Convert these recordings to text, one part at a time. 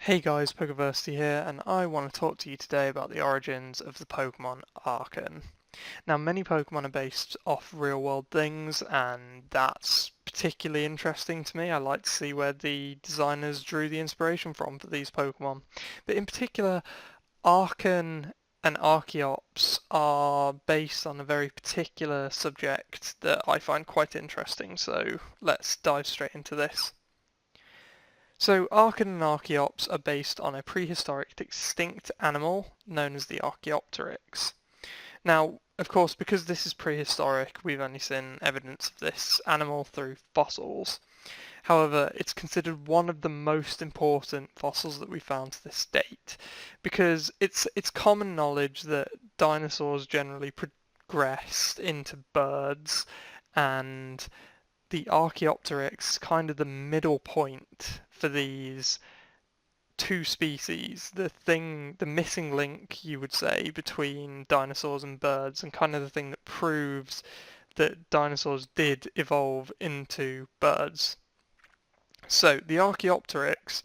Hey guys, Pokeversity here, and I want to talk to you today about the origins of the Pokemon Archen. Now, many Pokemon are based off real-world things, and that's particularly interesting to me. I like to see where the designers drew the inspiration from for these Pokemon. But in particular, Archen and Archeops are based on a very particular subject that I find quite interesting, so let's dive straight into this. So Archen and Archeops are based on a prehistoric extinct animal known as the Archaeopteryx. Now, of course, because this is prehistoric, we've only seen evidence of this animal through fossils. However, it's considered one of the most important fossils that we found to this date, because it's common knowledge that dinosaurs generally progressed into birds, and the Archaeopteryx is kind of the middle point for these two species, the missing link, you would say, between dinosaurs and birds, and kind of the thing that proves that dinosaurs did evolve into birds. So the Archaeopteryx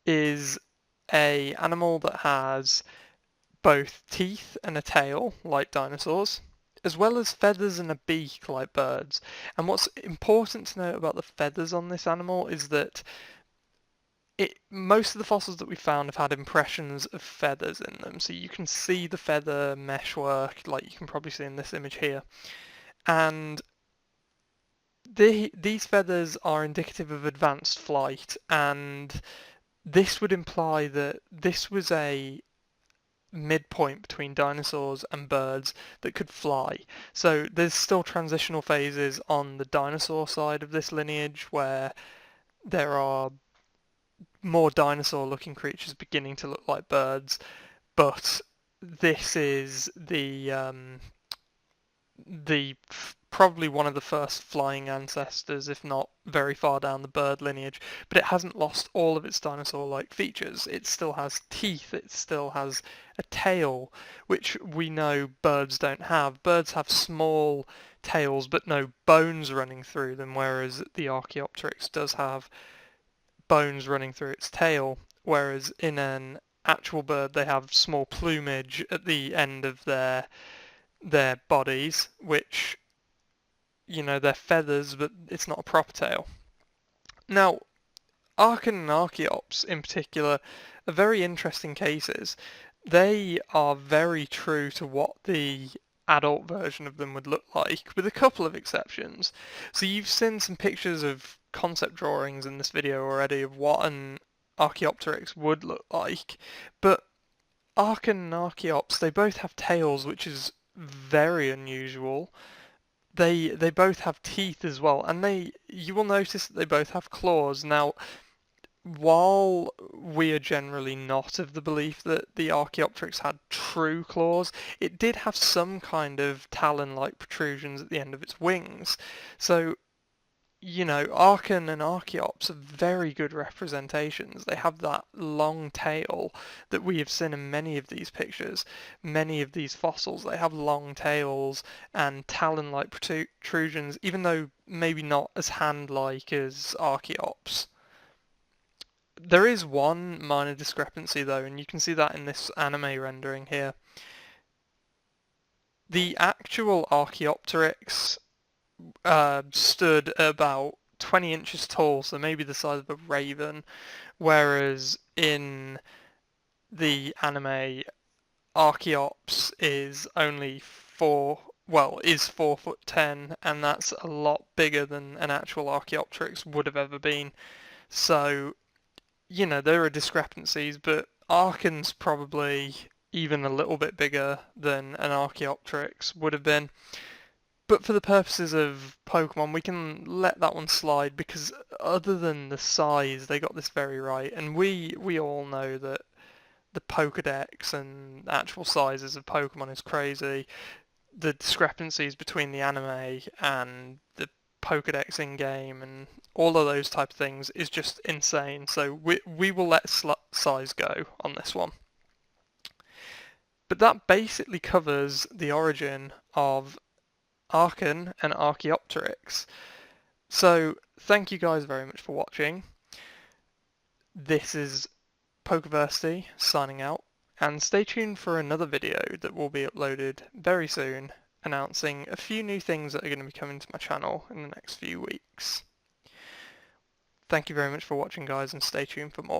is a animal that has both teeth and a tail, like dinosaurs, as well as feathers and a beak, like birds. And what's important to note about the feathers on this animal is that most of the fossils that we found have had impressions of feathers in them. So you can see the feather meshwork, like you can probably see in this image here. And these feathers are indicative of advanced flight, and this would imply that this was a midpoint between dinosaurs and birds that could fly. So there's still transitional phases on the dinosaur side of this lineage where there are more dinosaur-looking creatures beginning to look like birds, but this is the probably one of the first flying ancestors, if not very far down the bird lineage, but it hasn't lost all of its dinosaur-like features. It still has teeth, it still has a tail, which we know birds don't have. Birds have small tails but no bones running through them, whereas the Archaeopteryx does have bones running through its tail, whereas in an actual bird they have small plumage at the end of their bodies, which, you know, they're feathers, but it's not a proper tail. Now, Archen and Archeops in particular are very interesting cases. They are very true to what the adult version of them would look like, with a couple of exceptions. So you've seen some pictures of concept drawings in this video already of what an Archaeopteryx would look like, but Archen and Archeops, they both have tails, which is very unusual. They both have teeth as well, and you will notice that they both have claws. Now, while we are generally not of the belief that the Archaeopteryx had true claws, it did have some kind of talon-like protrusions at the end of its wings. So, you know, Archen and Archeops are very good representations. They have that long tail that we have seen in many of these pictures, many of these fossils. They have long tails and talon-like protrusions, even though maybe not as hand-like as Archeops. There is one minor discrepancy though, and you can see that in this anime rendering here. The actual Archaeopteryx stood about 20 inches tall, so maybe the size of a raven, whereas in the anime, Archeops is only is 4'10", and that's a lot bigger than an actual Archaeopteryx would have ever been. So, you know, there are discrepancies, but Archen's probably even a little bit bigger than an Archaeopteryx would have been. But for the purposes of Pokemon, we can let that one slide because other than the size, they got this very right. And we all know that the Pokedex and actual sizes of Pokemon is crazy. The discrepancies between the anime and the Pokedex in game and all of those type of things is just insane. So we will let size go on this one. But that basically covers the origin of Archen and Archaeopteryx. So thank you guys very much for watching. This is Pokeversity signing out, and stay tuned for another video that will be uploaded very soon, announcing a few new things that are going to be coming to my channel in the next few weeks. Thank you very much for watching, guys, and stay tuned for more.